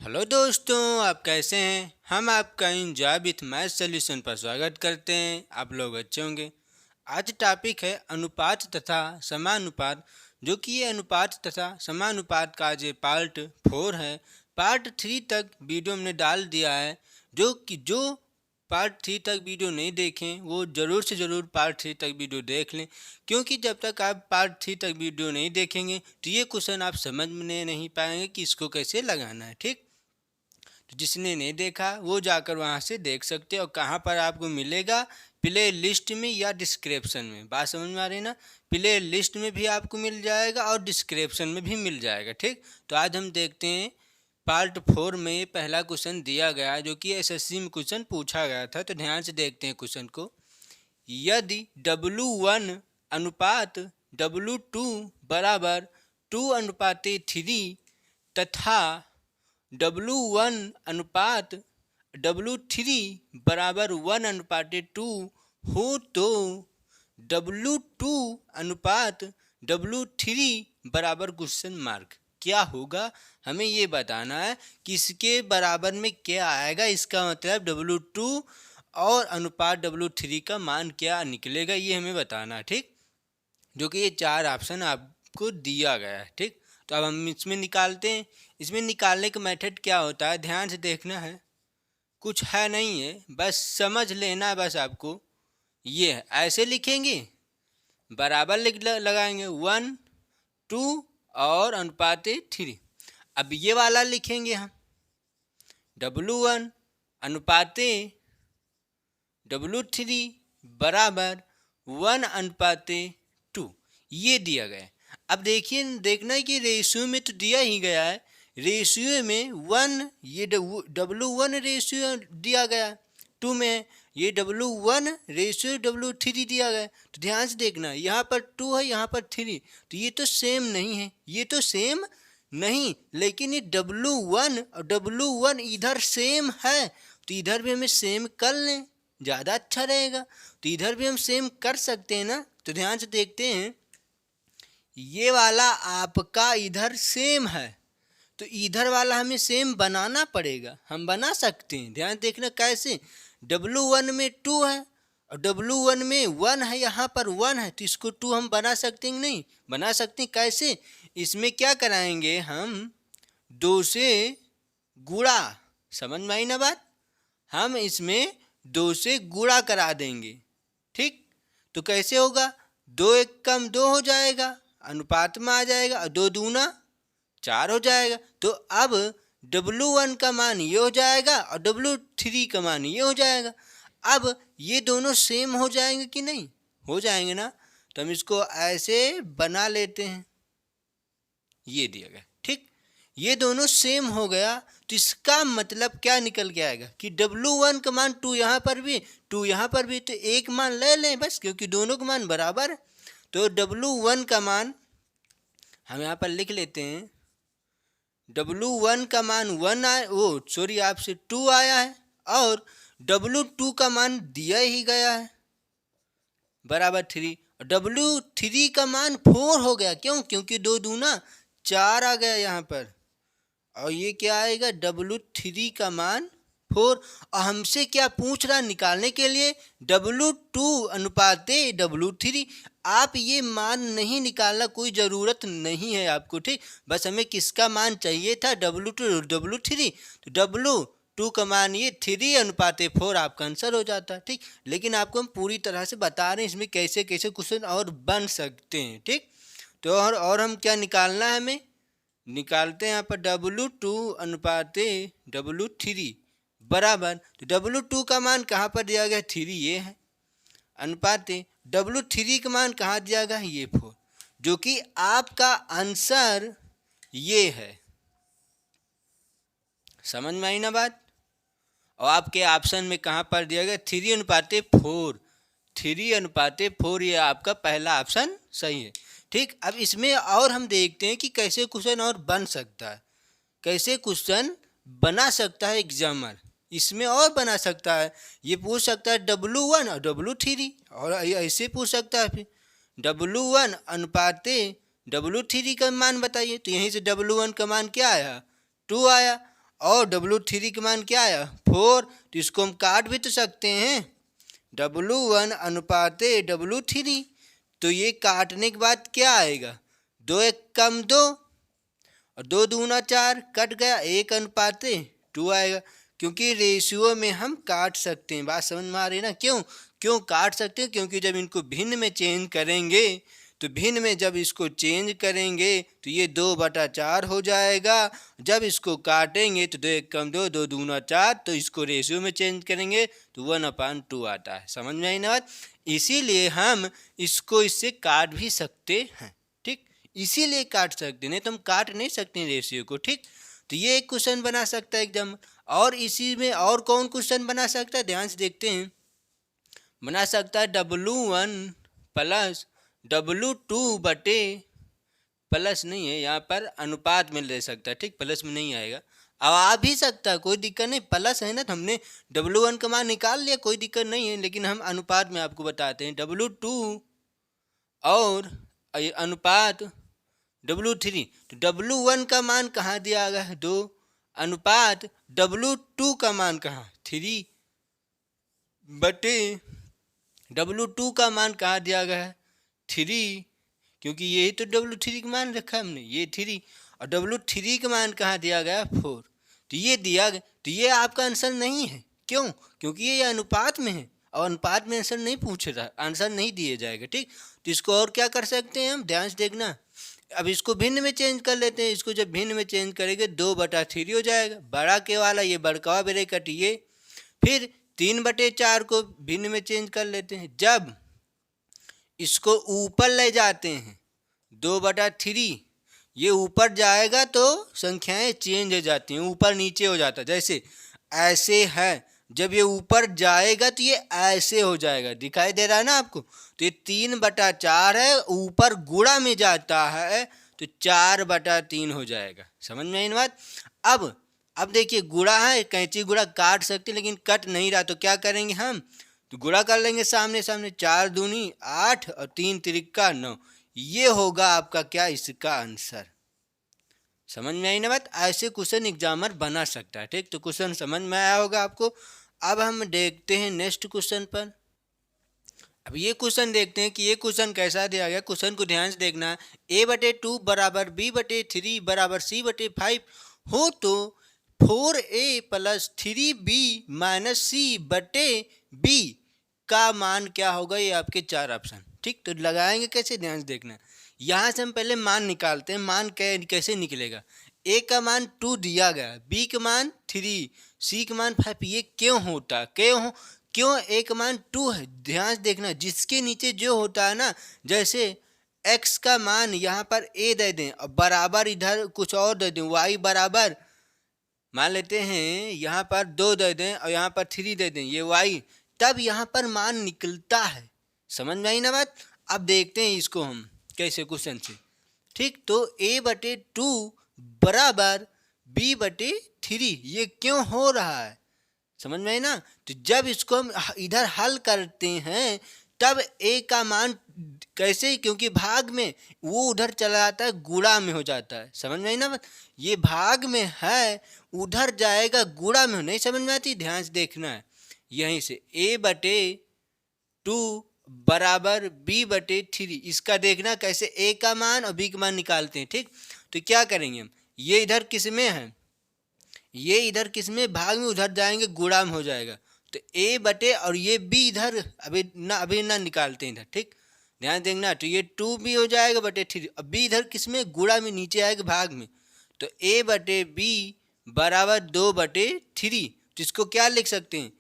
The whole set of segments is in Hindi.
हेलो दोस्तों, आप कैसे हैं। हम आपका इन जॉब विथ मैथ सोल्यूशन पर स्वागत करते हैं। आप लोग अच्छे होंगे। आज टॉपिक है अनुपात तथा समानुपात, जो कि ये अनुपात तथा समानुपात का आज ये पार्ट 4 है। पार्ट 3 तक वीडियो हमने डाल दिया है। जो पार्ट 3 तक वीडियो नहीं देखें वो ज़रूर से ज़रूर पार्ट 3 तक वीडियो देख लें, क्योंकि जब तक आप पार्ट 3 तक वीडियो नहीं देखेंगे तो ये क्वेश्चन आप समझ में नहीं पाएंगे कि इसको कैसे लगाना है। ठीक, तो जिसने नहीं देखा वो जाकर वहाँ से देख सकते हैं। और कहाँ पर आपको मिलेगा, प्ले लिस्ट में या डिस्क्रिप्शन में। बात समझ में आ रही है ना। प्ले लिस्ट में भी आपको मिल जाएगा और डिस्क्रिप्शन में भी मिल जाएगा। ठीक, तो आज हम देखते हैं पार्ट 4 में ये पहला क्वेश्चन दिया गया जो कि एसएससी में क्वेश्चन पूछा गया था। तो ध्यान से देखते हैं क्वेश्चन को। यदि W1 अनुपात W2 बराबर 2:3 तथा W1 अनुपात W3 बराबर 1:2 हो तो W2 अनुपात W3 बराबर क्वेश्चन मार्क क्या होगा, हमें ये बताना है कि इसके बराबर में क्या आएगा। इसका मतलब W2 और अनुपात W3 का मान क्या निकलेगा, ये हमें बताना है। ठीक, जो कि ये 4 ऑप्शन आपको दिया गया है। ठीक, तो अब हम इसमें निकालते हैं। इसमें निकालने का मेथड क्या होता है, ध्यान से देखना है। कुछ है नहीं है, बस समझ लेना है। बस आपको ये है, ऐसे लिखेंगे, बराबर लगाएंगे 1 2 और अनुपात 3। अब ये वाला लिखेंगे हम, W1 अनुपात W3 बराबर 1:2, ये दिया गया है। अब देखिए, देखना है कि रेशियो में तो दिया ही गया है। रेशियो में 1, ये W1 रेशियो दिया गया है, 2 में है। ये W1 रेशियो W3 दिया गया है। तो ध्यान से देखना, यहाँ पर 2 है, यहाँ पर 3, तो ये तो सेम नहीं है, ये तो सेम नहीं। लेकिन ये W1 और W1 इधर सेम है, तो इधर भी हमें सेम कर लें, ज़्यादा अच्छा रहेगा। तो इधर भी हम सेम कर सकते हैं ना। तो ध्यान से देखते हैं, ये वाला आपका इधर सेम है, तो इधर वाला हमें सेम बनाना पड़ेगा। हम बना सकते हैं, ध्यान देखना कैसे। W1 में 2 है और W1 में 1 है, यहाँ पर 1 है, तो इसको 2 हम बना सकते हैं नहीं? बना सकते हैं। कैसे? इसमें क्या कराएंगे हम, 2 से गुणा। समझ में आई ना बात। हम इसमें 2 से गुणा करा देंगे। ठीक, तो कैसे होगा, 2 1 कम 2 हो जाएगा, अनुपात में आ जाएगा, और 2 दूना 4 हो जाएगा। तो अब W1 का मान ये हो जाएगा और W3 का मान ये हो जाएगा। अब ये दोनों सेम हो जाएंगे कि नहीं? हो जाएंगे ना। तो हम इसको ऐसे बना लेते हैं, ये दिया गया। ठीक, ये दोनों सेम हो गया, तो इसका मतलब क्या निकल के आएगा कि W1 का मान 2 यहाँ पर भी 2 यहाँ पर भी, तो एक मान ले लें बस, क्योंकि दोनों का मान बराबर है। तो W1 का मान हम यहाँ पर लिख लेते हैं। W1 का मान 1 आया, सॉरी आपसे 2 आया है, और W2 का मान दिया ही गया है बराबर 3। और W3 का मान 4 हो गया। क्यों? क्योंकि 2 दूना 4 आ गया यहाँ पर। और ये क्या आएगा, W3 का मान 4। और हमसे क्या पूछ रहा निकालने के लिए, W2 अनुपात W3। आप ये मान नहीं निकालना, कोई ज़रूरत नहीं है आपको। ठीक, बस हमें किसका मान चाहिए था, W2 W3। तो W2 का मान ये 3:4 आपका आंसर हो जाता है। ठीक, लेकिन आपको हम पूरी तरह से बता रहे हैं इसमें कैसे कैसे क्वेश्चन और बन सकते हैं। ठीक, तो और हम क्या निकालना है, हमें निकालते हैं यहाँ पर W2 अनुपात W3 बराबर, तो W2 का मान कहाँ पर दिया गया, 3 ये है, अनुपात W3 का मान कहाँ दिया गया, ये 4, जो कि आपका आंसर ये है। समझ में आई ना बात। और आपके ऑप्शन में कहाँ पर दिया गया, 3:4, 3:4, ये आपका पहला ऑप्शन सही है। ठीक, अब इसमें और हम देखते हैं कि कैसे क्वेश्चन और बन सकता है, कैसे क्वेश्चन बना सकता है एग्जामर। इसमें और बना सकता है, ये पूछ सकता है W1 और W3, और ऐसे पूछ सकता है फिर W1 अनुपात W3 का मान बताइए। तो यहीं से W1 का मान क्या आया, 2 आया, और W3 का मान क्या आया 4, तो इसको हम काट भी तो सकते हैं, W1 अनुपात W3, तो ये काटने के बाद क्या आएगा 2 1 कम 2 और 2 दूना 4, कट गया 1 अनुपात 2 आएगा, क्योंकि रेशियो में हम काट सकते हैं। बात समझ में आ रही है ना? क्यों काट सकते हैं? क्योंकि जब इनको भिन्न में चेंज करेंगे तो भिन्न में जब इसको चेंज करेंगे तो ये 2/4 हो जाएगा, जब इसको काटेंगे तो 2 1 कम 2 2 दूना 4, तो इसको रेशियो में चेंज करेंगे तो 1/2 आता है। समझ में आई ना बात? इसीलिए हम इसको इससे काट भी सकते हैं, ठीक, इसीलिए काट सकते, नहीं तो हम काट नहीं सकते रेशियो को, ठीक। तो ये एक क्वेश्चन बना सकता है एकदम। और इसी में और कौन क्वेश्चन बना सकता है, ध्यान से देखते हैं। बना सकता है W1 प्लस W2 बटे, प्लस नहीं है यहाँ पर, अनुपात में ले सकता है, ठीक, प्लस में नहीं आएगा। अब आ भी सकता है, कोई दिक्कत नहीं, प्लस है ना, तो हमने W1 का मान निकाल लिया, कोई दिक्कत नहीं है, लेकिन हम अनुपात में आपको बताते हैं। W2 और अनुपात W3, तो W1 का मान कहाँ दिया गया है 2, अनुपात W2 का मान कहाँ 3 बटे W2 का मान कहाँ दिया गया है 3, क्योंकि यही तो W3 का मान रखा है हमने, ये 3, और W3 का मान कहाँ दिया गया 4, तो ये दिया गया, तो ये आपका आंसर नहीं है। क्यों? क्योंकि ये अनुपात में है, और अनुपात में आंसर नहीं पूछ रहा, आंसर नहीं दिया जाएगा, ठीक। तो इसको और क्या कर सकते हैं हम, ध्यान से देखना। अब इसको भिन्न में चेंज कर लेते हैं, इसको जब भिन्न में चेंज करेंगे 2/3 हो जाएगा, बड़ा के वाला ये बड़का ब्रैकेट ये, फिर 3/4 को भिन्न में चेंज कर लेते हैं। जब इसको ऊपर ले जाते हैं 2/3, ये ऊपर जाएगा तो संख्याएं चेंज हो जाती हैं, ऊपर नीचे हो जाता है। जैसे ऐसे है, जब ये ऊपर जाएगा तो ये ऐसे हो जाएगा, दिखाई दे रहा है ना आपको? तो ये 3/4 है, ऊपर गुणा में जाता है तो 4/3 हो जाएगा। समझ में आई ना बात? अब देखिए गुणा है, कैंची गुणा काट सकते, लेकिन कट नहीं रहा, तो क्या करेंगे हम, तो गुणा कर लेंगे सामने सामने, 4 दूनी 8 और 3 तिरिका 9, ये होगा आपका क्या, इसका आंसर। समझ में आई ना बात? ऐसे क्वेश्चन एग्जामर बना सकता है, ठीक। तो क्वेश्चन समझ में आया होगा आपको। अब हम देखते हैं नेक्स्ट क्वेश्चन पर। अब ये क्वेश्चन देखते हैं कि ये क्वेश्चन कैसा दिया गया। क्वेश्चन को ध्यान से देखना है। A/2 बराबर B/3 बराबर C/5 हो तो 4A plus 3B minus C/B का मान क्या होगा, ये आपके 4 ऑप्शन, ठीक। तो लगाएंगे कैसे, ध्यान से देखना। यहाँ से हम पहले मान निकालते हैं। मान कैसे निकलेगा, A का मान 2 दिया गया, B का मान 3, C का मान 5, ये क्यों होता, क्यों A का मान 2 है, ध्यान से देखना। जिसके नीचे जो होता है ना, जैसे x का मान यहाँ पर A दे दें और बराबर इधर कुछ और दे दें, y बराबर मान लेते हैं यहाँ पर 2 दे दें और यहाँ पर 3 दे दें, ये y, तब यहाँ पर मान निकलता है। समझ में आई ना बात? अब देखते हैं इसको हम कैसे क्वेश्चन से, ठीक। तो A/2 बराबर B/3, ये क्यों हो रहा है, समझ में आई ना? तो जब इसको हम इधर हल करते हैं तब A का मान कैसे, क्योंकि भाग में वो उधर चला जाता है, गुणा में हो जाता है। समझ में आई ना? ये भाग में है, उधर जाएगा गुणा में, नहीं समझ में आती? ध्यान से देखना है। यहीं से A/2 बराबर B/3, इसका देखना कैसे A का मान और B का मान निकालते हैं, ठीक। तो क्या करेंगे हम, ये इधर किस में है, ये इधर किस में, भाग में, उधर जाएंगे गुणा में हो जाएगा, तो A बटे और ये B इधर अभी ना निकालते हैं इधर, ठीक। ध्यान देखना, तो ये 2B हो जाएगा बटे 3, अब B इधर किस में, गुणा में, नीचे आएगा भाग में, तो A/B बराबर 2/3। तो इसको क्या लिख सकते हैं,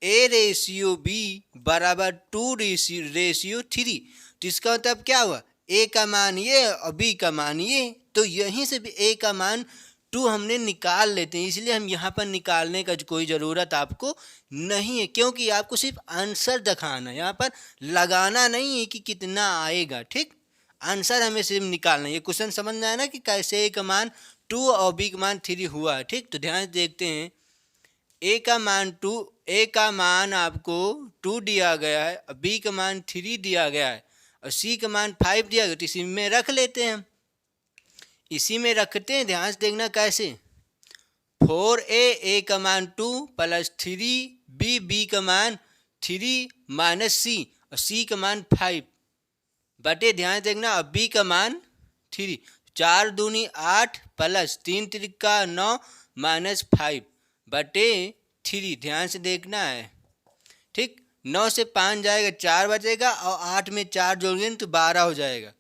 A/B बराबर 2/3। तो इसका मतलब क्या हुआ, A का मान ये और B का मान ये, तो यहीं से भी A का मान 2 हमने निकाल लेते हैं। इसलिए हम यहाँ पर निकालने का कोई ज़रूरत आपको नहीं है, क्योंकि आपको सिर्फ आंसर दिखाना है, यहाँ पर लगाना नहीं है कि कितना आएगा, ठीक। आंसर हमें सिर्फ निकालना है। ये क्वेश्चन समझ में आया ना कि कैसे A का मान 2 और B का मान 3 हुआ है, ठीक। तो ध्यान से देखते हैं, A का मान 2, A का मान आपको 2 दिया गया है और B का मान 3 दिया गया है और C का मान 5 दिया गया, तो इसी में रख लेते हैं हम, इसी में रखते हैं। ध्यान से देखना कैसे, 4a का मान 2 प्लस 3b का मान 3 माइनस c और c का मान 5 बटे ध्यान देखना अब b का मान 3 4 दूनी 8 प्लस 3 तिरिका 9 माइनस 5 बटे 3 ध्यान से देखना है ठीक। 9 से 5 जाएगा 4 बचेगा और 8 में 4 जोड़ेंगे तो 12 हो जाएगा।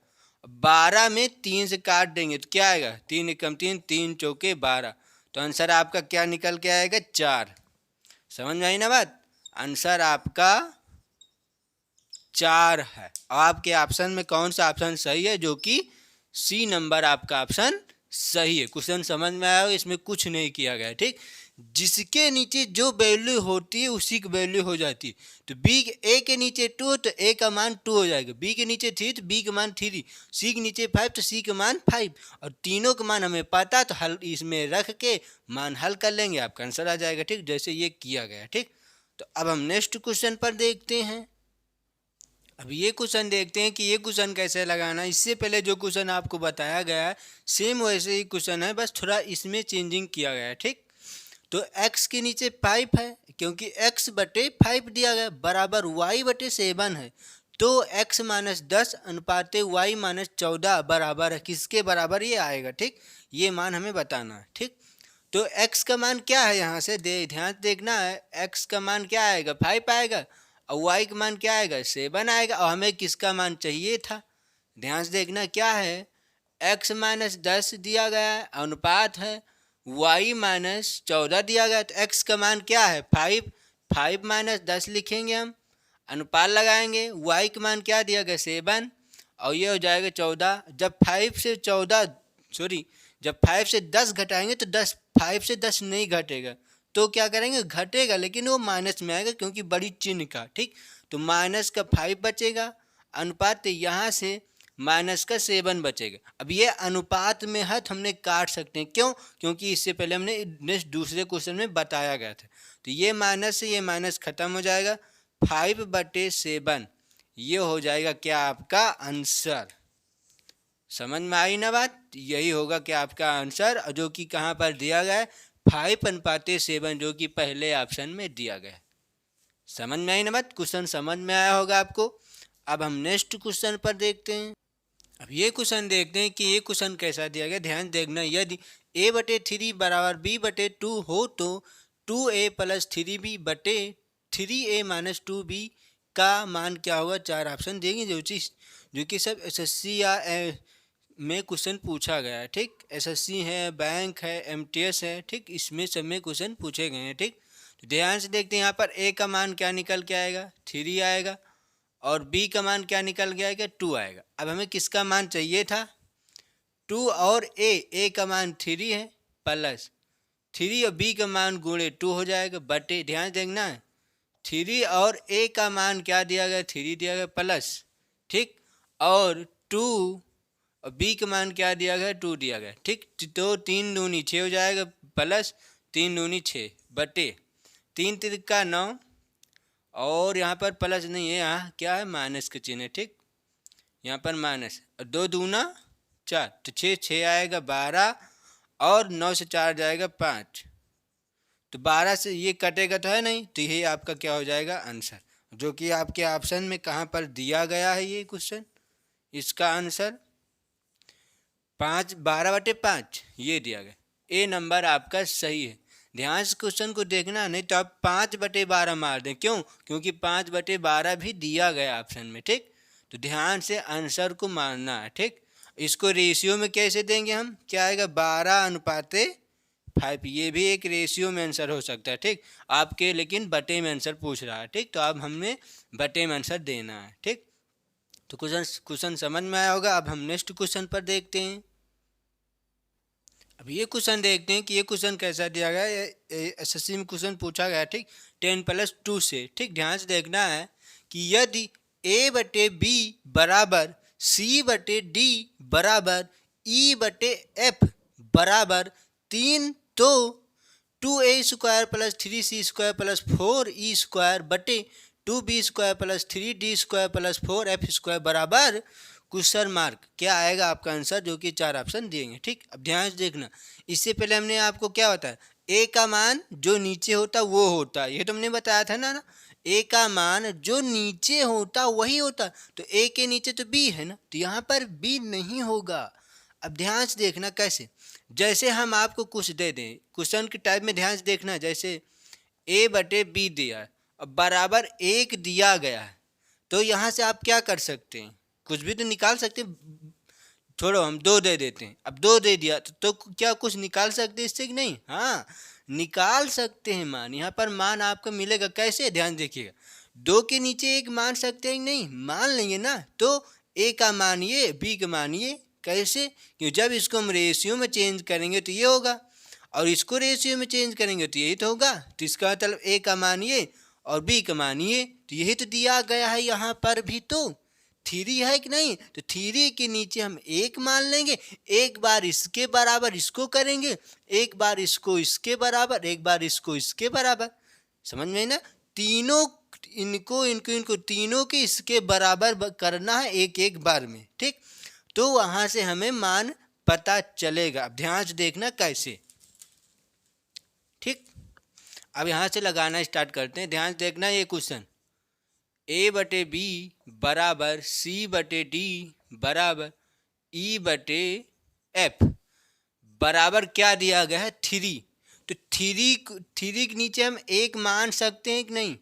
12 में 3 से काट देंगे तो क्या आएगा 3 एकम 3 3 चौके 12 तो आंसर आपका क्या निकल के आएगा 4। समझ में आई ना बात। आंसर आपका 4 है। और आपके ऑप्शन में कौन सा ऑप्शन सही है जो कि सी नंबर आपका ऑप्शन सही है। क्वेश्चन समझ में आया, इसमें कुछ नहीं किया गया ठीक। जिसके नीचे जो वैल्यू होती है उसी की वैल्यू हो जाती है। तो बी ए के नीचे 2 तो ए का मान 2 हो जाएगा, बी के नीचे 3 तो बी का मान 3, सी के नीचे 5 तो सी का मान 5 और तीनों का मान हमें पता तो हल इसमें रख के मान हल कर लेंगे आपका आंसर आ जाएगा ठीक, जैसे ये किया गया ठीक। तो अब हम नेक्स्ट क्वेश्चन पर देखते हैं। अब ये क्वेश्चन देखते हैं कि ये क्वेश्चन कैसे लगाना। इससे पहले जो क्वेश्चन आपको बताया गया है सेम वैसे ही क्वेश्चन है, बस थोड़ा इसमें चेंजिंग किया गया है ठीक। तो x के नीचे 5 है क्योंकि x बटे 5 दिया गया बराबर y बटे 7 है तो x माइनस 10 अनुपाते y माइनस 14 बराबर है किसके बराबर ये आएगा ठीक। ये मान हमें बताना है ठीक। तो x का मान क्या है यहाँ से ध्यान देखना है। x का मान क्या आएगा 5 आएगा और y का मान क्या आएगा 7 आएगा और हमें किसका मान चाहिए था ध्यान से देखना क्या है x माइनस 10 दिया गया है अनुपात है y माइनस 14 दिया गया तो x का मान क्या है 5 माइनस 10 लिखेंगे हम अनुपात लगाएंगे y का मान क्या दिया गया 7 और ये हो जाएगा 14। जब 5 से 10 घटाएंगे तो 5 से 10 नहीं घटेगा तो क्या करेंगे घटेगा लेकिन वो माइनस में आएगा क्योंकि बड़ी चिन्ह का ठीक। तो माइनस का 5 बचेगा अनुपात यहाँ से माइनस का 7 बचेगा। अब ये अनुपात में है तो हमने काट सकते हैं क्यों क्योंकि इससे पहले हमने नेक्स्ट दूसरे क्वेश्चन में बताया गया था। तो ये माइनस से ये माइनस खत्म हो जाएगा 5 बटे 7 ये हो जाएगा क्या आपका आंसर। समझ में आई ना बात। यही होगा क्या आपका आंसर जो कि कहाँ पर दिया गया है 5:7 जो कि पहले ऑप्शन में दिया गया है। समझ में आई ना बात। क्वेश्चन समझ में आया होगा आपको। अब हम नेक्स्ट क्वेश्चन पर देखते हैं। अब ये क्वेश्चन देखते हैं कि ये क्वेश्चन कैसा दिया गया। ध्यान देखना यदि a बटे 3 बराबर b बटे 2 हो तो 2a प्लस 3b बटे 3a माइनस 2b का मान क्या होगा। 4 ऑप्शन देंगे जो कि सब एसएससी या में क्वेश्चन पूछा गया है ठीक। एसएससी है, बैंक है, एमटीएस है ठीक, इसमें सब में क्वेश्चन पूछे गए हैं ठीक। तो ध्यान से देखते हैं यहाँ पर a का मान क्या निकल के आएगा 3 आएगा और b का मान क्या निकल के आएगा 2 आएगा। अब हमें किसका मान चाहिए था 2 और a का मान 3 है प्लस 3 और b का मान गुणे 2 हो जाएगा बटे ध्यान देखना है 3 और a का मान क्या दिया गया 3 दिया गया प्लस ठीक और 2 और b का मान क्या दिया गया 2 दिया गया ठीक। तो 3 दूनी 6 हो जाएगा प्लस 3 दूनी 6 बटे 3 तिरिका 9 और यहाँ पर प्लस नहीं है यहाँ क्या है माइनस का चिन्ह है ठीक। यहाँ पर माइनस और 2 दूना 4 तो 6 आएगा 12 और 9 से 4 जाएगा 5 तो 12 से ये कटेगा तो है नहीं तो यही आपका क्या हो जाएगा आंसर जो कि आपके ऑप्शन में कहाँ पर दिया गया है। ये क्वेश्चन इसका आंसर 12/5 ये दिया गया। ए नंबर आपका सही है। ध्यान से क्वेश्चन को देखना नहीं तो आप 5/12 मार दें क्यों क्योंकि 5/12 भी दिया गया ऑप्शन में ठीक। तो ध्यान से आंसर को मारना है ठीक। इसको रेशियो में कैसे देंगे हम क्या आएगा 12:5 ये भी एक रेशियो में आंसर हो सकता है ठीक आपके लेकिन बटे में आंसर पूछ रहा है ठीक। तो अब हमने बटे में आंसर देना है ठीक। तो क्वेश्चन समझ में आया होगा। अब हम नेक्स्ट क्वेश्चन पर देखते हैं। अब ये क्वेश्चन देखते हैं कि ये क्वेश्चन कैसा दिया गया है। एसएससी में क्वेश्चन पूछा गया ठीक 10+2 से ठीक। ध्यान से देखना है कि यदि a बटे b बराबर c बटे d बराबर e बटे f बराबर 3 तो 2a² plus 3c² plus 4e² बटे 2b² plus 3d² plus 4f² बराबर क्वेश्चन मार्क क्या आएगा आपका आंसर जो कि 4 ऑप्शन दिएंगे ठीक। अब ध्यान से देखना इससे पहले हमने आपको क्या बताया ए का मान जो नीचे होता वो होता, ये तुमने बताया था ना। ए का मान जो नीचे होता वही होता, तो ए के नीचे तो बी है ना, तो यहाँ पर बी नहीं होगा। अब ध्यान से देखना कैसे, जैसे हम आपको कुछ दे दें, क्वेश्चन के टाइप में ध्यान से देखना, जैसे ए बटे बी दिया है और बराबर 1 दिया गया है, तो यहाँ से आप क्या कर सकते हैं, कुछ भी तो निकाल सकते हैं। छोड़ो, हम 2 दे देते हैं। अब 2 दे दिया तो क्या कुछ निकाल सकते हैं इससे कि नहीं? हाँ, निकाल सकते हैं मान। यहाँ पर मान आपको मिलेगा कैसे, ध्यान देखिएगा। 2 के नीचे 1 मान सकते हैं कि नहीं? मान लेंगे ना। तो ए का मान ये, बी का मान ये। कैसे? क्योंकि जब इसको हम रेशियो में चेंज करेंगे तो ये होगा, और इसको रेशियो में चेंज करेंगे तो यही तो होगा। तो इसका मतलब ए का मान ये और बी का मान ये, तो यही तो दिया गया है यहाँ पर भी। तो 3 है कि नहीं? तो 3 के नीचे हम 1 मान लेंगे, एक बार इसके बराबर इसको करेंगे, एक बार इसको इसके बराबर, एक बार इसको इसके बराबर। समझ में ना? तीनों इनको तीनों के इसके बराबर करना है एक एक बार में, ठीक? तो वहां से हमें मान पता चलेगा। अब ध्यान से देखना कैसे, ठीक? अब यहाँ से लगाना स्टार्ट करते हैं। ध्यान से देखना ये क्वेश्चन, ए बटे बी बराबर सी बटे डी बराबर ई बटे एफ बराबर क्या दिया गया है? 3। तो 3 के नीचे हम 1 मान सकते हैं कि नहीं?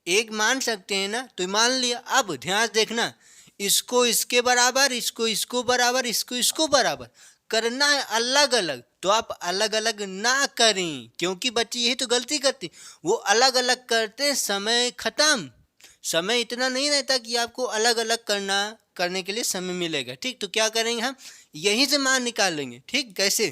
1 मान सकते हैं ना, तो मान लिया। अब ध्यान से देखना, इसको इसके बराबर, इसको इसको बराबर, इसको इसको बराबर करना है अलग अलग। तो आप अलग अलग ना करें, क्योंकि बच्चे यही तो गलती करते, वो अलग अलग करते, समय खत्म। समय इतना नहीं रहता कि आपको अलग अलग करने के लिए समय मिलेगा, ठीक? तो क्या करेंगे, हम यहीं से मान निकाल लेंगे, ठीक? कैसे?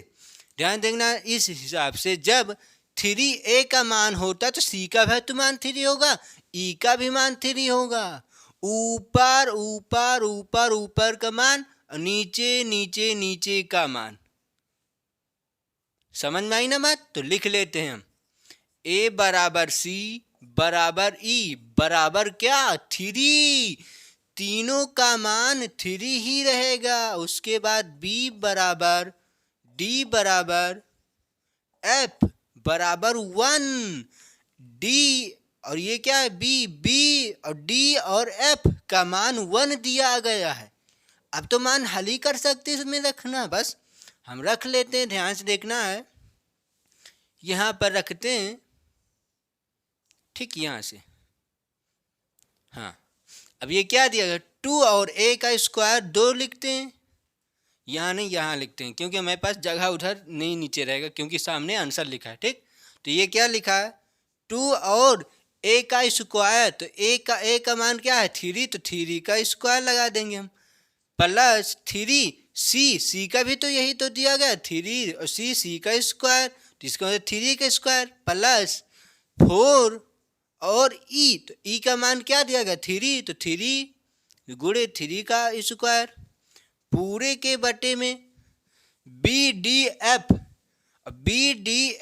ध्यान देना, इस हिसाब से जब 3 ए का मान होता तो सी का भी तो मान 3 होगा, ई का भी मान 3 होगा। ऊपर ऊपर ऊपर ऊपर का मान, नीचे नीचे नीचे का मान। समझ में आई ना बात? तो लिख लेते हैं हम, ए बराबर सी बराबर ई बराबर क्या? 3। तीनों का मान 3 ही रहेगा। उसके बाद बी बराबर डी बराबर एफ बराबर 1। डी और ये क्या है? बी। बी और डी और एफ का मान 1 दिया गया है। अब तो मान हल ही कर सकते, इसमें रखना बस हम रख लेते हैं। ध्यान से देखना है, यहाँ पर रखते हैं, ठीक? यहाँ से, हाँ। अब ये क्या दिया गया? 2 और ए का स्क्वायर 2 लिखते हैं, यहाँ नहीं यहाँ लिखते हैं, क्योंकि हमारे पास जगह उधर नहीं नीचे रहेगा, क्योंकि सामने आंसर लिखा है, ठीक? तो ये क्या लिखा है? 2 और ए का स्क्वायर, तो ए का मान क्या है? 3, तो 3 का स्क्वायर लगा देंगे हम, प्लस 3 सी का भी तो यही तो दिया गया 3 और सी का स्क्वायर, तो इसका मतलब 3 का स्क्वायर प्लस 4 और ई, तो ई का मान क्या दिया गया? 3, तो 3 गुणे 3 का स्क्वायर पूरे के बटे में बी डी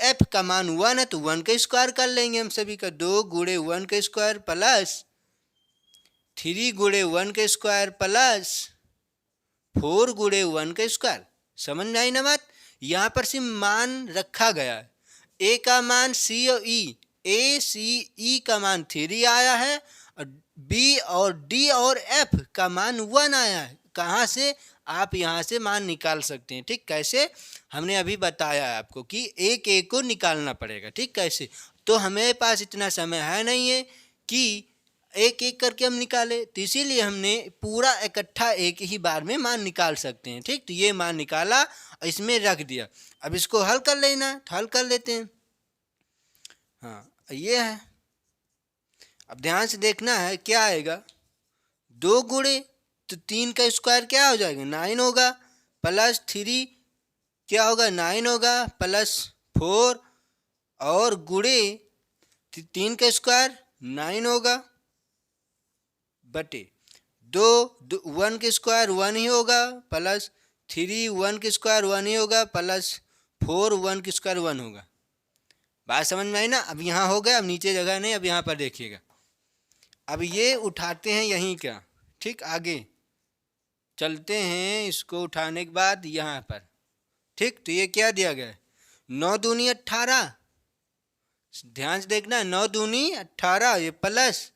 एफ का मान 1 है, तो 1 का स्क्वायर कर लेंगे हम सभी का। 2 गुणे 1 का स्क्वायर प्लस 3 गुणे 1 का स्क्वायर प्लस 4 गुणे 1 का स्क्वायर। समझ में आई ना बात? यहाँ पर सिर्फ मान रखा गया है। ए का मान सी और ई, ए सी ई का मान 3 आया है, और बी और डी और एफ का मान 1 आया है। कहाँ से? आप यहाँ से मान निकाल सकते हैं, ठीक? कैसे? हमने अभी बताया है आपको कि एक एक को निकालना पड़ेगा, ठीक? कैसे? तो हमें पास इतना समय है नहीं है कि एक एक करके हम निकाले, तो इसीलिए हमने पूरा इकट्ठा एक ही बार में मान निकाल सकते हैं, ठीक? तो ये मान निकाला और इसमें रख दिया। अब इसको हल कर लेना है, तो हल कर लेते हैं। हाँ, ये है। अब ध्यान से देखना है क्या आएगा। 2 गुणे तो 3 का स्क्वायर क्या हो जाएगा? 9 होगा, प्लस 3 क्या होगा? 9 होगा, प्लस 4 और गुणे 3 का स्क्वायर 9 होगा, बटे 2 1 के स्क्वायर 1 ही होगा, प्लस 3 1 के स्क्वायर 1 ही होगा, प्लस 4 1 के स्क्वायर 1 होगा। बात समझ में आई ना? अब यहाँ हो गया, अब नीचे जगह नहीं, अब यहाँ पर देखिएगा। अब ये उठाते हैं यहीं का, ठीक? आगे चलते हैं, इसको उठाने के बाद यहाँ पर, ठीक? तो ये क्या दिया गया है? 9 दूनी 18 ध्यान से देखना, 9 दूनी 18 ये प्लस,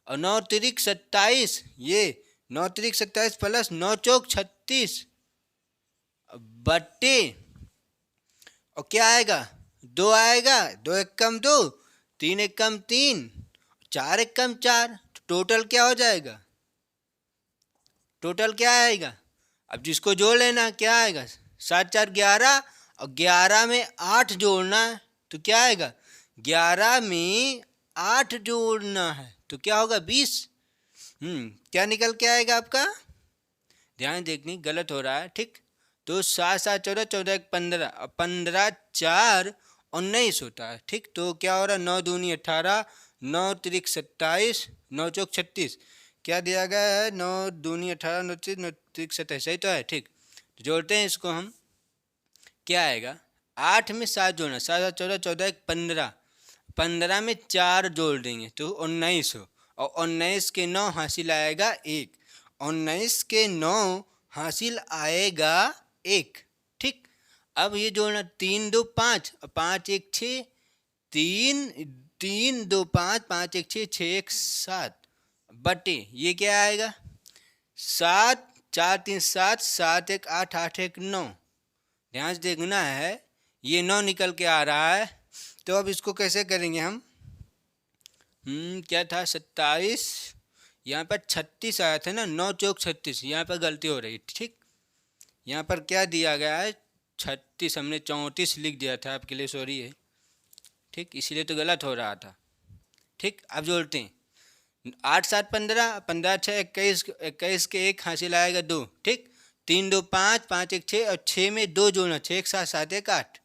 और 9 तिरिक 27, ये 9 तिरिक 27 प्लस 9 चौक 36 बट्टे, और क्या आएगा, 2 आएगा, 2 एक कम 2, 3 एक कम 3, 4 एक कम 4, टोटल क्या हो जाएगा, टोटल क्या आएगा। अब जिसको जोड़ लेना क्या आएगा, 7 4 11, और 11 में 8 जोड़ना है तो क्या आएगा, 11 में 8 जोड़ना है तो क्या होगा 20। क्या निकल के आएगा आपका, ध्यान देखनी गलत हो रहा है, ठीक। तो 7 7 14, 14 एक 15, और 15 4 19 होता है, ठीक। तो क्या हो रहा है, 9 दूनी 18, 9 तिरिक 27, 9 चौक 36, क्या दिया गया है, 9 दूनी 18, 9 तिरिक 27, सही तो है, ठीक। तो जोड़ते हैं इसको हम, क्या आएगा, 8 में 7 जोड़ना, 7 7 14, 14 एक 15, 15 में 4 जोड़ देंगे तो 19 हो, और 19 के 9 हासिल आएगा 1, 19 के 9 हासिल आएगा 1, ठीक। अब ये जोड़ना, 3 2 5, 5 1 6, 3 3 2 5, 5 1 6, 6 1 7 बटे, ये क्या आएगा, 7 4 3 7, 7 1 8, 8 1 9, ध्यान से देखना है, ये 9 निकल के आ रहा है। तो अब इसको कैसे करेंगे हम, क्या था 27, यहाँ पर 36 आया था ना, 9 चौक 36, यहाँ पर गलती हो रही, ठीक। यहाँ पर क्या दिया गया है 36, हमने 34 लिख दिया था, आपके लिए सॉरी है, ठीक, इसीलिए तो गलत हो रहा था, ठीक। अब जोड़ते हैं, 8 7 15, 15 6 21, 21 के 1 हासिल आएगा 2, ठीक। 3 2 5, 5 1 6, और 6 में 2 जोड़ना, 6 1 7, 7 1 8,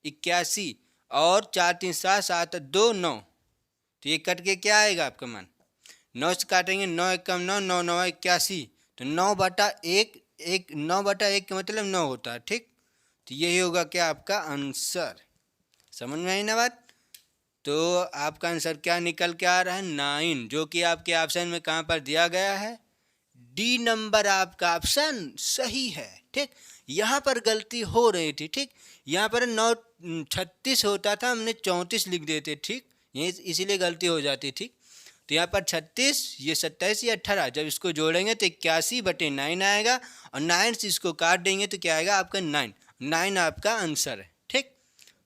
81, और 4 3 7, 7 2 9, तो ये कट के क्या आएगा आपका मान, 9 से काटेंगे, 9 एक कम 9, 9 9 81, तो 9 बटा 1, 9 बटा 1 का मतलब 9 होता है, ठीक। तो यही होगा क्या आपका आंसर, समझ में आई ना बात। तो आपका आंसर क्या निकल के आ रहा है, 9, जो कि आपके ऑप्शन में कहाँ पर दिया गया है, डी नंबर आपका ऑप्शन सही है, ठीक। यहाँ पर गलती हो रही थी, ठीक, यहाँ पर 9 36 होता था, हमने 34 लिख देते, ठीक, ये इसीलिए गलती हो जाती, ठीक। तो यहाँ पर 36, ये 27, ये 18, जब इसको जोड़ेंगे तो 81 बटे 9 आएगा, और 9 से इसको काट देंगे तो क्या आएगा आपका 9, 9 आपका आंसर है, ठीक।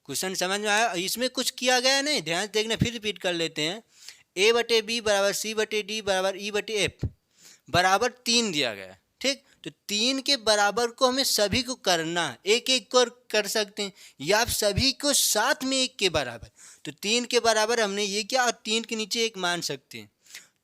क्वेश्चन समझ में आया, इसमें कुछ किया गया नहीं, ध्यान से देखना, फिर रिपीट कर लेते हैं। ए बटे बी बराबर सी बटे डी बराबर ई बटे एफ बराबर 3 दिया गया, ठीक। तो 3 के बराबर को हमें सभी को करना है, एक एक को कर सकते हैं, या आप सभी को साथ में 1 के बराबर, तो 3 के बराबर हमने ये किया, और 3 के नीचे 1 मान सकते हैं,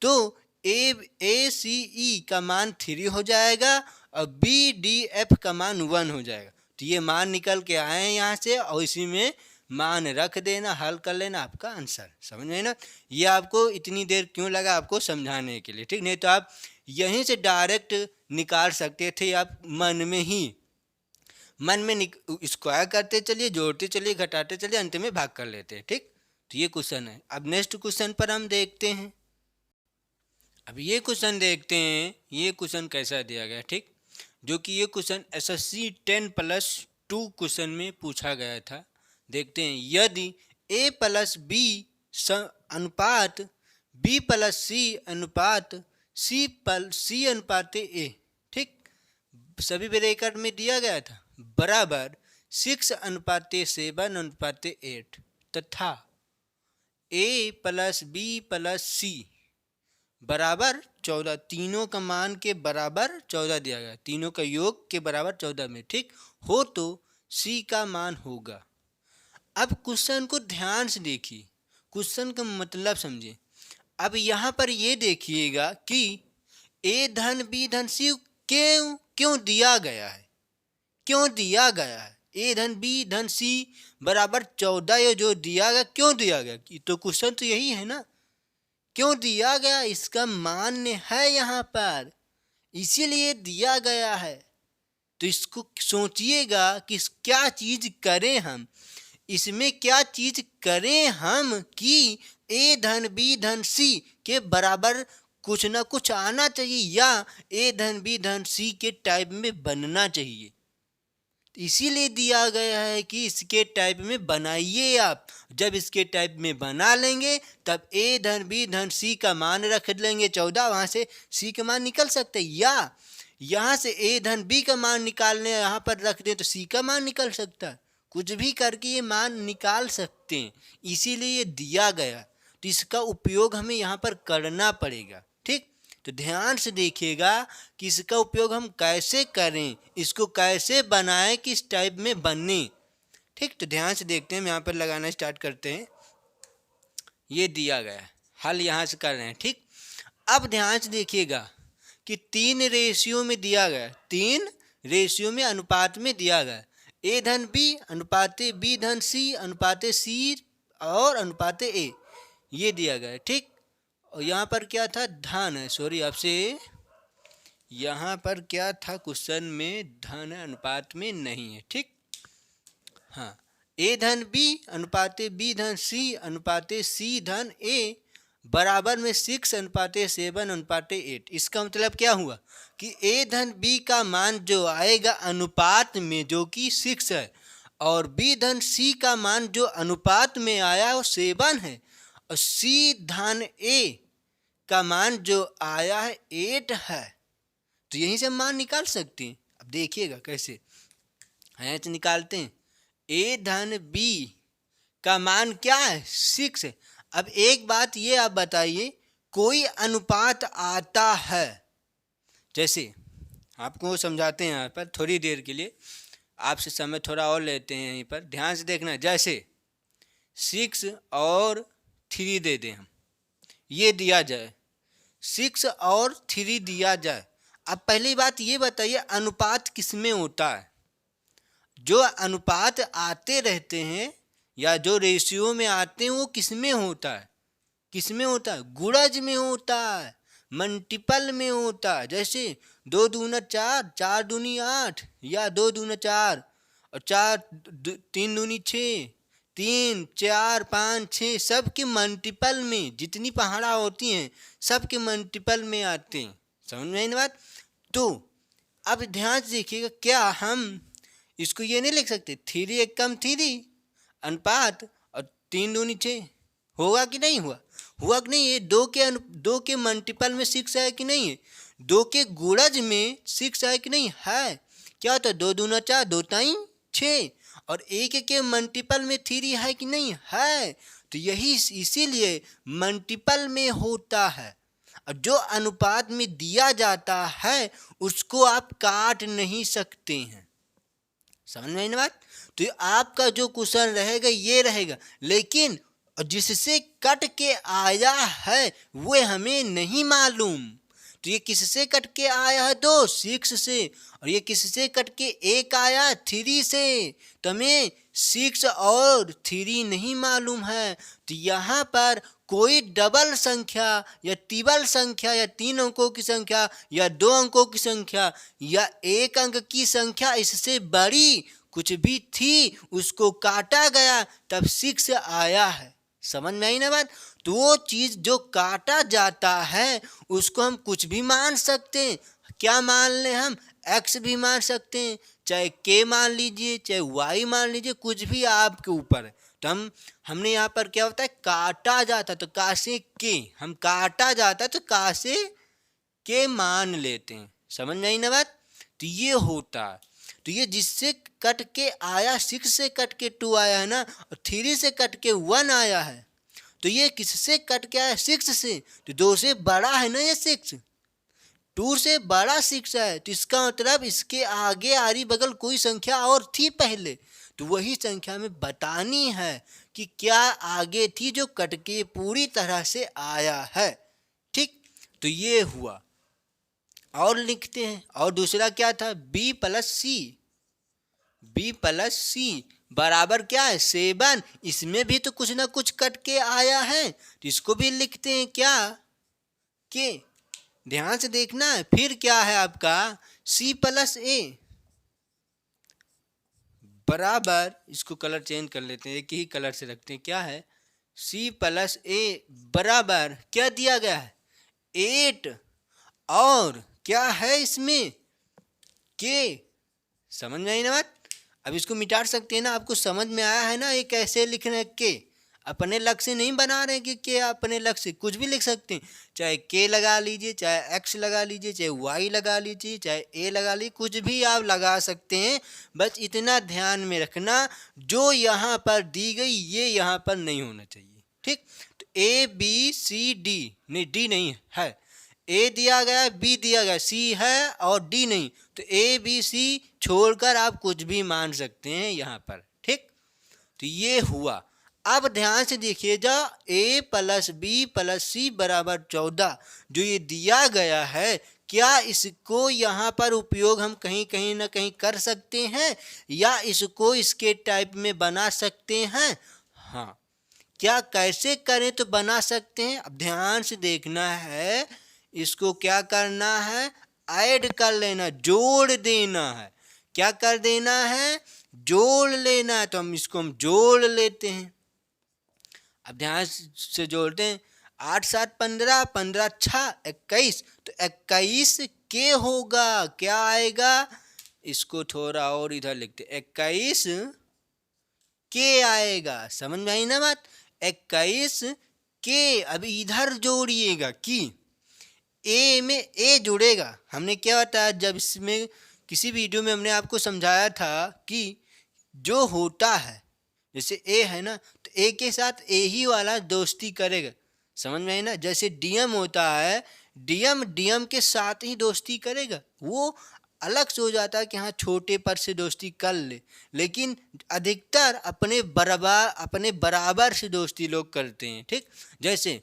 तो ए सी ई का मान 3 हो जाएगा, और बी डी एफ का मान 1 हो जाएगा। तो ये मान निकल के आए हैं यहाँ से, और इसी में मान रख देना, हल कर लेना, आपका आंसर, समझ में ना। ये आपको इतनी देर क्यों लगा आपको समझाने के लिए, ठीक, नहीं तो आप यहीं से डायरेक्ट निकाल सकते थे, आप मन में स्क्वायर करते चलिए, जोड़ते चलिए, घटाते चलिए, अंत में भाग कर लेते, ठीक। तो ये क्वेश्चन है। अब नेक्स्ट क्वेश्चन पर हम देखते हैं। अब ये क्वेश्चन देखते हैं, ये क्वेश्चन कैसा दिया गया, ठीक, जो कि ये क्वेश्चन एसएससी 10+2 क्वेश्चन में पूछा गया था। देखते हैं, यदि a प्लस बी अनुपात b प्लस सी अनुपात सी अनुपात a, ठीक, सभी ब्रैकेट में दिया गया था, बराबर 6:7:8 तथा a प्लस बी प्लस सी बराबर 14, तीनों का मान के बराबर 14 दिया गया, तीनों का योग के बराबर 14 में, ठीक हो, तो सी का मान होगा। अब क्वेश्चन को ध्यान से देखिए, क्वेश्चन का मतलब समझिए। अब यहाँ पर ये देखिएगा कि ए धन बी धन सी क्यों दिया गया है, क्यों दिया गया है, ए धन बी धन सी बराबर 14, ये जो दिया गया क्यों दिया गया, तो क्वेश्चन तो यही है ना, क्यों दिया गया, इसका मान्य है यहाँ पर, इसीलिए दिया गया है। तो इसको सोचिएगा कि क्या चीज करें हम, इसमें क्या चीज करें हम कि ए धन बी धन सी के बराबर कुछ ना कुछ आना चाहिए, या ए धन बी धन सी के टाइप में बनना चाहिए। इसीलिए दिया गया है कि इसके टाइप में बनाइए आप। जब इसके टाइप में बना लेंगे तब ए धन बी धन सी का मान रख लेंगे 14, वहाँ से सी का मान निकल सकते हैं, या यहाँ से ए धन बी का मान निकालने यहाँ पर रख दें तो सी का मान निकल सकता है। कुछ भी करके ये मान निकाल सकते हैं, इसीलिए ये दिया गया, तो इसका उपयोग हमें यहाँ पर करना पड़ेगा। ठीक, तो ध्यान से देखिएगा कि इसका उपयोग हम कैसे करें, इसको कैसे बनाएं कि इस टाइप में बने। ठीक, तो ध्यान से देखते हैं, हम यहाँ पर लगाना स्टार्ट करते हैं। ये दिया गया है, हल यहाँ से कर रहे हैं। ठीक, अब ध्यान से देखिएगा कि 3 रेशियो में दिया गया, 3 रेशियो में अनुपात में दिया गया, ए धन बी अनुपाते बी धन सी अनुपाते सी और अनुपाते ए, ये दिया गया है। ठीक, और यहाँ पर क्या था, धन है, सॉरी आपसे, यहाँ पर क्या था क्वेश्चन में, धन अनुपात में नहीं है। ठीक, हाँ, ए धन बी अनुपाते बी धन सी अनुपाते सी धन ए बराबर में 6 अनुपाते 7 अनुपाते 8। इसका मतलब क्या हुआ कि ए धन बी का मान जो आएगा अनुपात में जो कि 6 है, और बी धन सी का मान जो अनुपात में आया वो 7 है, और सी धन ए का मान जो आया है 8 है। तो यहीं से हम मान निकाल सकते हैं। अब देखिएगा कैसे हैं, तो निकालते हैं। ए धन बी का मान क्या है, 6 है। अब एक बात ये आप बताइए, कोई अनुपात आता है, जैसे आपको समझाते हैं यहाँ पर थोड़ी देर के लिए, आपसे समय थोड़ा और लेते हैं, यहीं पर ध्यान से देखना। जैसे 6 और 3 दे दें हम, ये दिया जाए, 6 और 3 दिया जाए। अब पहली बात ये बताइए अनुपात किस में होता है। जो अनुपात आते रहते हैं या जो रेशियो में आते हैं वो किस में होता है, किस में होता है, गुणज में होता है, मल्टीपल में होता है। जैसे 2 दूना 4, 4 दूनी 8, या 2 दूना 4 और 3 दूनी 6, 3 4 5 6, सब के मल्टीपल में, जितनी पहाड़ा होती हैं सब के मल्टीपल में आते हैं। समझ में आई ना बात। तो अब ध्यान से देखिएगा, क्या हम इसको ये नहीं लिख सकते 3 एक कम 3 अनुपात और 3 दूनी 6, होगा कि नहीं हुआ, हुआ कि नहीं। ये 2 के मल्टीपल में 6 है कि नहीं है, 2 के गुणज में 6 है कि नहीं है। क्या होता है, 2 दूना 4, 2 ताई 6, और 1 के मल्टीपल में 3 है कि नहीं है। तो यही इसीलिए मल्टीपल में होता है, और जो अनुपात में दिया जाता है उसको आप काट नहीं सकते हैं। समझ में आई ना बात। तो आपका जो क्वेश्चन रहेगा ये रहेगा, लेकिन जिससे कट के आया है वो हमें नहीं मालूम। तो ये किससे कट के आया है, 2 6 से, और ये किससे कट के 1 आया 3 से। तो हमें 6 और 3 नहीं मालूम है। तो यहाँ पर कोई डबल संख्या या तिबल संख्या या 3 अंकों की संख्या या 2 अंकों की संख्या या 1 अंक की संख्या इससे बड़ी कुछ भी थी, उसको काटा गया तब 6 आया है। समझ में आई ना बात। तो वो चीज़ जो काटा जाता है उसको हम कुछ भी मान सकते हैं। क्या मान लें हम, x भी मान सकते हैं, चाहे k मान लीजिए, चाहे y मान लीजिए, कुछ भी आपके ऊपर है। तो हमने यहाँ पर क्या होता है, काटा जाता, तो का से के, हम काटा जाता तो का से के मान लेते हैं। समझ में आई ना बात। तो ये होता है। तो ये जिससे कट के आया 6 से कट के 2 आया है ना, और 3 से कट के 1 आया है। तो ये किससे कट के आया, 6 से। तो 2 से बड़ा है ना ये 6, 2 से बड़ा 6 है। तो इसका मतलब इसके आगे आरी बगल कोई संख्या और थी पहले, तो वही संख्या में बतानी है कि क्या आगे थी जो कट के पूरी तरह से आया है। ठीक, तो ये हुआ। और लिखते हैं, और दूसरा क्या था, b प्लस सी बराबर क्या है 7। इसमें भी तो कुछ ना कुछ कट के आया है, तो इसको भी लिखते हैं क्या, के। ध्यान से देखना है। फिर क्या है आपका c प्लस ए बराबर, इसको कलर चेंज कर लेते हैं, एक ही कलर से रखते हैं। क्या है, c प्लस ए बराबर क्या दिया गया है 8, और क्या है इसमें के। समझ में आई ना बात। अब इसको मिटा सकते हैं ना। आपको समझ में आया है ना ये कैसे लिखना के। अपने लक्ष्य नहीं बना रहे कि के अपने लक्ष्य, कुछ भी लिख सकते हैं, चाहे के लगा लीजिए, चाहे एक्स लगा लीजिए, चाहे वाई लगा लीजिए, चाहे ए लगा लीजिए, कुछ भी आप लगा सकते हैं। बस इतना ध्यान में रखना जो यहाँ पर दी गई ये यहाँ पर नहीं होना चाहिए। ठीक, तो ए बी सी डी, नहीं डी नहीं है, ए दिया गया, बी दिया गया, सी है और डी नहीं, तो ए बी सी छोड़कर आप कुछ भी मान सकते हैं यहाँ पर। ठीक, तो ये हुआ। अब ध्यान से देखिएगा, a प्लस बी प्लस सी बराबर 14 जो ये दिया गया है, क्या इसको यहाँ पर उपयोग हम कहीं ना कहीं कर सकते हैं या इसको इसके टाइप में बना सकते हैं? हाँ, क्या कैसे करें तो बना सकते हैं। अब ध्यान से देखना है, इसको क्या करना है, ऐड कर लेना, जोड़ देना है। क्या कर देना है, जोड़ लेना है। तो हम जोड़ लेते हैं। अब ध्यान से जोड़ते हैं, 8 7 15, 15 6 21, तो 21 के होगा, क्या आएगा, इसको थोड़ा और इधर लिखते, 21 के आएगा। समझ में आई ना बात, 21 के। अभी इधर जोड़िएगा कि ए में ए जुड़ेगा। हमने क्या बताया, जब इसमें किसी वीडियो में हमने आपको समझाया था कि जो होता है, जैसे ए है ना, तो ए के साथ ए ही वाला दोस्ती करेगा। समझ में आई ना, जैसे डीएम होता है, डीएम डीएम के साथ ही दोस्ती करेगा। वो अलग से हो जाता है कि हाँ छोटे पद से दोस्ती कर ले, लेकिन अधिकतर अपने बराबर से दोस्ती लोग करते हैं। ठीक, जैसे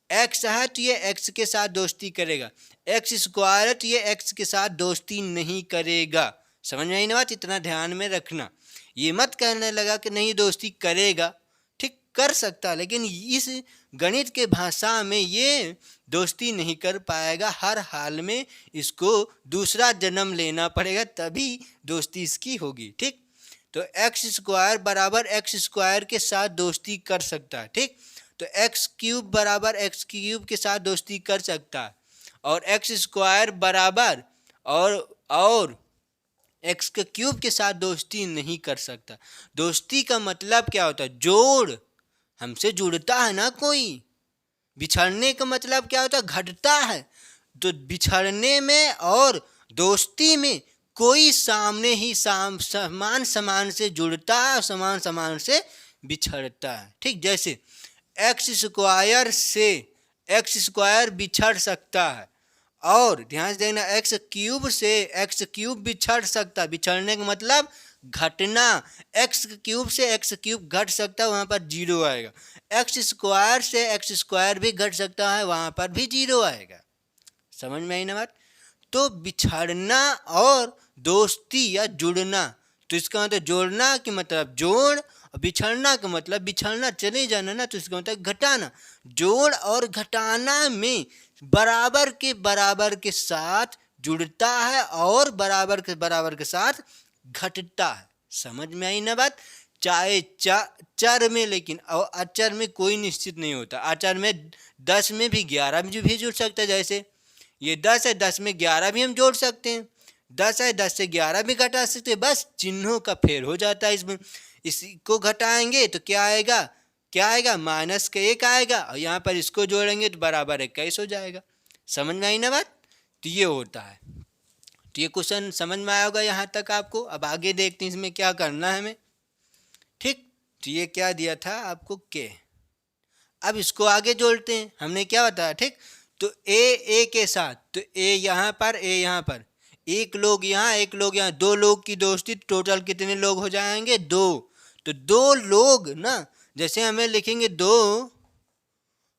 एक्स है तो ये एक्स के साथ दोस्ती करेगा, एक्स स्क्वायर है तो ये एक्स के साथ दोस्ती नहीं करेगा। समझ में आई ना बात, इतना ध्यान में रखना। ये मत कहने लगा कि नहीं दोस्ती करेगा, ठीक कर सकता, लेकिन इस गणित के भाषा में ये दोस्ती नहीं कर पाएगा। हर हाल में इसको दूसरा जन्म लेना पड़ेगा, तभी दोस्ती इसकी होगी। ठीक, तो एक्स स्क्वायर बराबर एक्स स्क्वायर के साथ दोस्ती कर सकता है। ठीक, तो एक्स क्यूब बराबर एक्स क्यूब के साथ दोस्ती कर सकता है, और एक्स स्क्वायर बराबर और एक्स के क्यूब के साथ दोस्ती नहीं कर सकता। दोस्ती का मतलब क्या होता है, जोड़, हमसे जुड़ता है ना कोई। बिछड़ने का मतलब क्या होता है, घटता है। तो बिछड़ने में और दोस्ती में कोई सामने ही समान से जुड़ता है और समान से बिछड़ता है। ठीक, जैसे एक्स स्क्वायर से एक्स स्क्वायर बिछड़ सकता है, और ध्यान से देखना एक्स क्यूब से एक्स क्यूब बिछड़ सकता है। बिछड़ने का मतलब घटना, एक्स क्यूब से एक्स क्यूब घट सकता है, वहाँ पर जीरो आएगा। एक्स स्क्वायर से एक्स स्क्वायर भी घट सकता है, वहाँ पर भी जीरो आएगा। समझ में आई ना बात। तो बिछड़ना और दोस्ती या जुड़ना, तो इसका मतलब जोड़ना के मतलब जोड़, और बिछड़ना का मतलब बिछड़ना, चले जाना ना, तो इसका मतलब घटाना। जोड़ और घटाना में बराबर के साथ जुड़ता है और बराबर के साथ घटता है। समझ में आई ना बात। चाहे चर में, लेकिन अचर में कोई निश्चित नहीं होता। अचर में 10 में भी 11 भी जुड़ सकता है। जैसे ये 10 है, 10 में 11 भी हम जोड़ सकते हैं। 10 है, 10 से 11 भी घटा सकते हैं। बस चिन्हों का फेर हो जाता है इसमें। इसी को घटाएंगे तो क्या आएगा, माइनस का 1 आएगा, और यहाँ पर इसको जोड़ेंगे तो बराबर 21 हो जाएगा। समझ में आई ना बात। तो ये होता है। तो ये क्वेश्चन समझ में आया होगा यहाँ तक आपको। अब आगे देखते हैं इसमें क्या करना है हमें। ठीक, तो ये क्या दिया था आपको, के। अब इसको आगे जोड़ते हैं। हमने क्या बताया, ठीक, तो ए के साथ, तो ए यहाँ पर, ए यहाँ पर, एक लोग यहाँ एक लोग यहाँ, 2 लोग की दोस्ती, टोटल कितने लोग हो जाएंगे, 2। तो 2 लोग ना, जैसे हमें लिखेंगे 2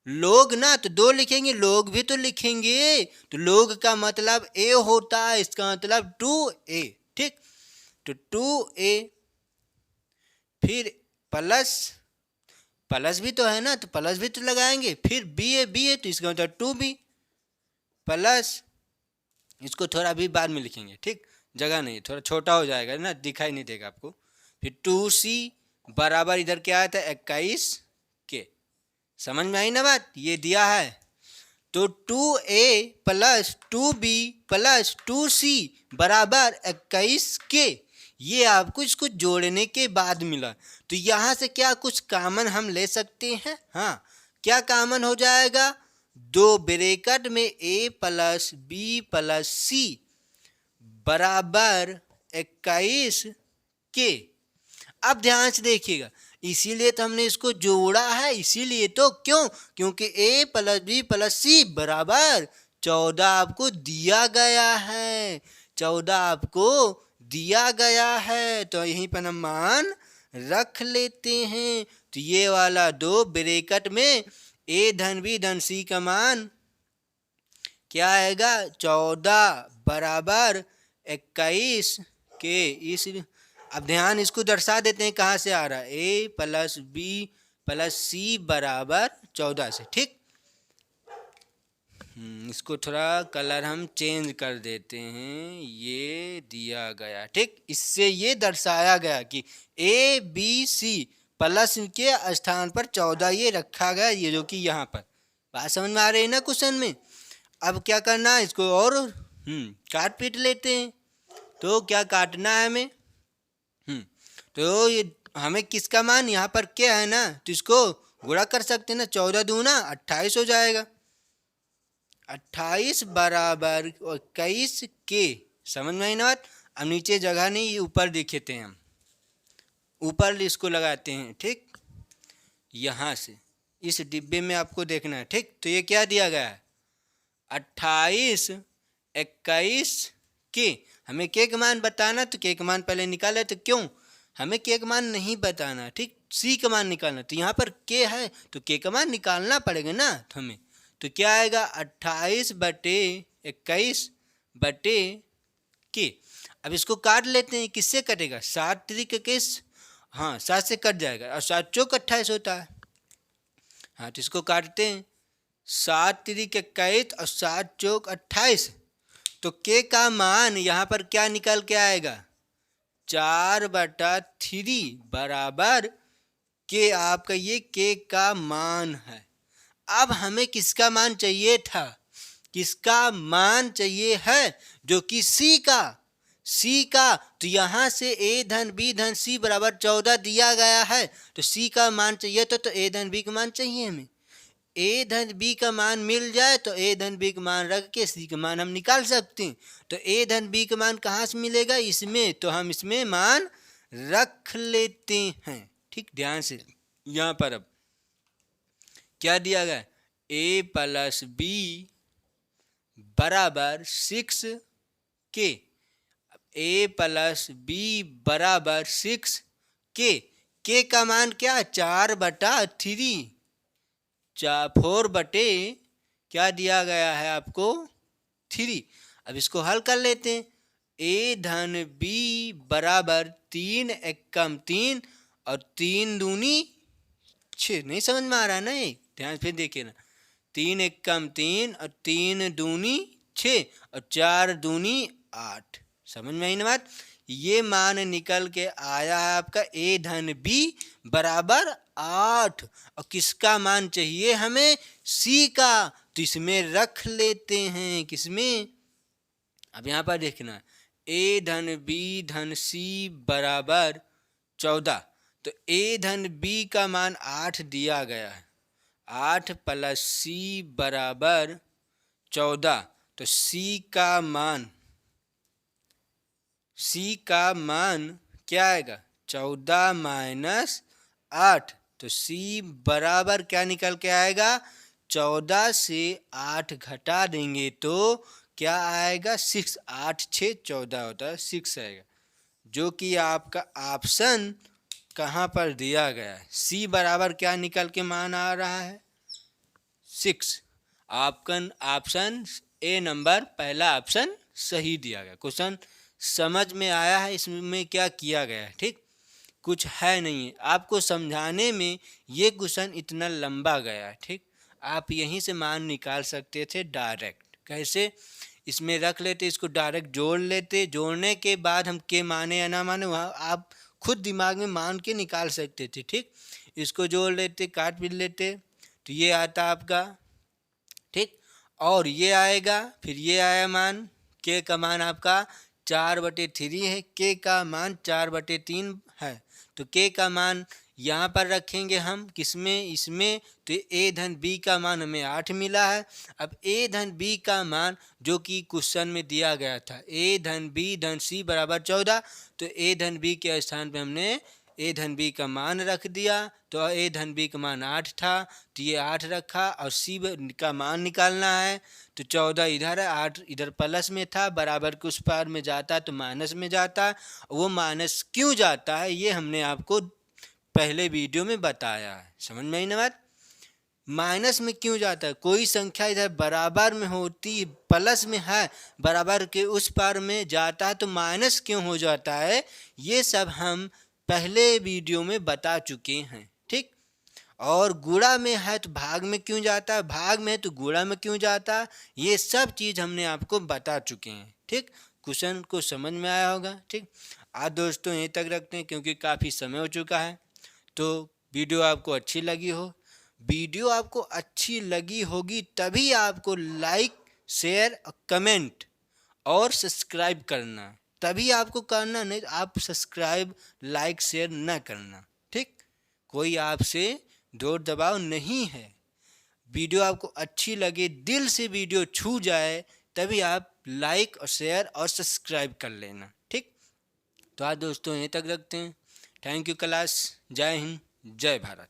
लोग ना, तो 2 लिखेंगे, लोग भी तो लिखेंगे। तो लोग का मतलब ए होता है, इसका मतलब 2a। ठीक, तो 2a, फिर प्लस भी तो है ना, तो प्लस भी तो लगाएंगे। फिर बी है तो इसका मतलब 2b प्लस, इसको थोड़ा भी बाद में लिखेंगे। ठीक, जगह नहीं, थोड़ा छोटा हो जाएगा ना, दिखाई नहीं देगा आपको। फिर 2c बराबर इधर क्या आता है, 21 के। समझ में आई ना बात। ये दिया है तो 2a plus 2b plus 2c बराबर 21 के। ये आपको इसको जोड़ने के बाद मिला। तो यहाँ से क्या कुछ कॉमन हम ले सकते हैं? हाँ, क्या कॉमन हो जाएगा? दो ब्रैकेट में a प्लस बी प्लस सी बराबर 21 के। अब ध्यान से देखिएगा, इसीलिए तो हमने इसको जोड़ा है, इसीलिए तो। क्यों? क्योंकि a प्लस बी प्लस सी बराबर 14 आपको दिया गया है। 14 आपको दिया गया है, तो यहीं पर हम मान रख लेते हैं। तो ये वाला दो ब्रैकेट में a धन b धन c का मान क्या आएगा? 14 बराबर 21 के। इस अब ध्यान, इसको दर्शा देते हैं कहाँ से आ रहा है। a प्लस बी प्लस सी बराबर 14 से। ठीक, इसको थोड़ा कलर हम चेंज कर देते हैं, ये दिया गया। ठीक, इससे ये दर्शाया गया कि a b c प्लस के स्थान पर 14 ये रखा गया, ये जो कि यहाँ पर। बात समझ में आ रही है ना क्वेश्चन में? अब क्या करना है, इसको और काट पीट लेते हैं। तो क्या काटना है हमें? तो ये हमें किसका मान यहाँ पर क्या है ना, तो इसको गुणा कर सकते हैं ना। 14 दूना 28 हो जाएगा। 28 बराबर 21 के। समझ में आई ना बात? अब नीचे जगह नहीं, ये ऊपर देखेते हैं हम, ऊपर इसको लगाते हैं। ठीक, यहाँ से इस डिब्बे में आपको देखना है। ठीक, तो ये क्या दिया गया है? 28 21 के। हमें के का मान बताना, तो के का मान पहले निकाले। तो क्यों हमें के का मान नहीं बताना? ठीक, सी का मान निकालना। तो यहाँ पर के है तो के का मान निकालना पड़ेगा ना। तो हमें तो क्या आएगा? 28 बटे 21 बटे के। अब इसको काट लेते हैं, किससे कटेगा? 7 त्रिक 21, हाँ 7 से कट जाएगा, और 7 चौक 28 होता है। हाँ, तो इसको काटते हैं, 7 त्रिक 21 और 7 चौक 28। तो के का मान यहाँ पर क्या निकल के आएगा? 4/3 बराबर के। आपका ये के का मान है। अब हमें किसका मान चाहिए था? किसका मान चाहिए है? जो कि सी का। सी का, तो यहाँ से a धन b धन c बराबर 14 दिया गया है, तो c का मान चाहिए तो a धन b का मान चाहिए हमें। a धन b का मान मिल जाए तो a धन b का मान रख के c का मान हम निकाल सकते हैं। तो a धन b का मान कहाँ से मिलेगा? इसमें। तो हम इसमें मान रख लेते हैं। ठीक, ध्यान से यहाँ पर अब क्या दिया गया? a प्लस बी बराबर 6 के। a प्लस बी बराबर 6 के का मान क्या? 4/3, 4 बटे क्या दिया गया है आपको? 3। अब इसको हल कर लेते हैं। a धन b बराबर 3 एकम 3 और 3 दूनी 6। नहीं समझ में आ रहा ना? ये ध्यान फिर देखिए ना, 3 एकम 3 और 3 दूनी 6 और 4 दूनी 8। समझ में आई ना बात? ये मान निकल के आया है आपका a धन b बराबर 8। और किसका मान चाहिए हमें? c का। तो इसमें रख लेते हैं। किसमें? अब यहाँ पर देखना, a धन b धन c बराबर 14। तो a धन b का मान 8 दिया गया है। 8 प्लस c बराबर 14। तो c का मान क्या आएगा? 14 माइनस 8। तो c बराबर क्या निकल के आएगा? 14 से 8 घटा देंगे तो क्या आएगा? 6। 8 6 14 होता है, 6 आएगा, जो कि आपका ऑप्शन कहाँ पर दिया गया है? सी बराबर क्या निकल के मान आ रहा है? 6। आपका ऑप्शन ए नंबर, पहला ऑप्शन सही दिया गया। क्वेश्चन समझ में आया है? इसमें क्या किया गया है? ठीक, कुछ है नहीं है, आपको समझाने में ये क्वेश्चन इतना लंबा गया है। ठीक, आप यहीं से मान निकाल सकते थे डायरेक्ट। कैसे? इसमें रख लेते, इसको डायरेक्ट जोड़ लेते, जोड़ने के बाद हम के माने या ना माने वहाँ आप खुद दिमाग में मान के निकाल सकते थे। ठीक, इसको जोड़ लेते, काट भी लेते, तो ये आता आपका। ठीक, और ये आएगा, फिर ये आया मान, के का मान आपका 4/3 है, के का मान 4/3 है। तो के का मान यहाँ पर रखेंगे हम किसमें, इसमें। तो ए धन बी का मान हमें 8 मिला है। अब ए धन बी का मान जो कि क्वेश्चन में दिया गया था, ए धन बी धन सी बराबर 14, तो ए धन बी के स्थान पे हमने ए धन बी का मान रख दिया। तो ए धन बी का मान 8 था, तो ये 8 रखा और सी का मान निकालना है। तो 14 इधर है, 8 इधर प्लस में था, बराबर के उस पार में जाता तो माइनस में जाता। वो माइनस क्यों जाता है ये हमने आपको पहले वीडियो में बताया है। समझ में आई ना बात? माइनस में क्यों जाता है? कोई संख्या इधर बराबर में होती, प्लस में है, बराबर के उस पार में जाता है तो माइनस क्यों हो जाता है, ये सब हम पहले वीडियो में बता चुके हैं। ठीक। और गुणा में है तो भाग में क्यों जाता है, भाग में है तो गुणा में क्यों जाता है, ये सब चीज़ हमने आपको बता चुके हैं। ठीक। क्वेश्चन को समझ में आया होगा। ठीक। आज दोस्तों यहीं तक रखते हैं क्योंकि काफ़ी समय हो चुका है। तो वीडियो आपको अच्छी लगी हो, वीडियो आपको अच्छी लगी होगी तभी आपको लाइक शेयर कमेंट और सब्सक्राइब करना, तभी आपको करना, नहीं तो आप सब्सक्राइब लाइक शेयर न करना। ठीक। कोई आपसे जोर दबाव नहीं है। वीडियो आपको अच्छी लगे, दिल से वीडियो छू जाए तभी आप लाइक और शेयर और सब्सक्राइब कर लेना। ठीक। तो आज दोस्तों यहीं तक रखते हैं। Thank you class. जय हिंद, जय भारत।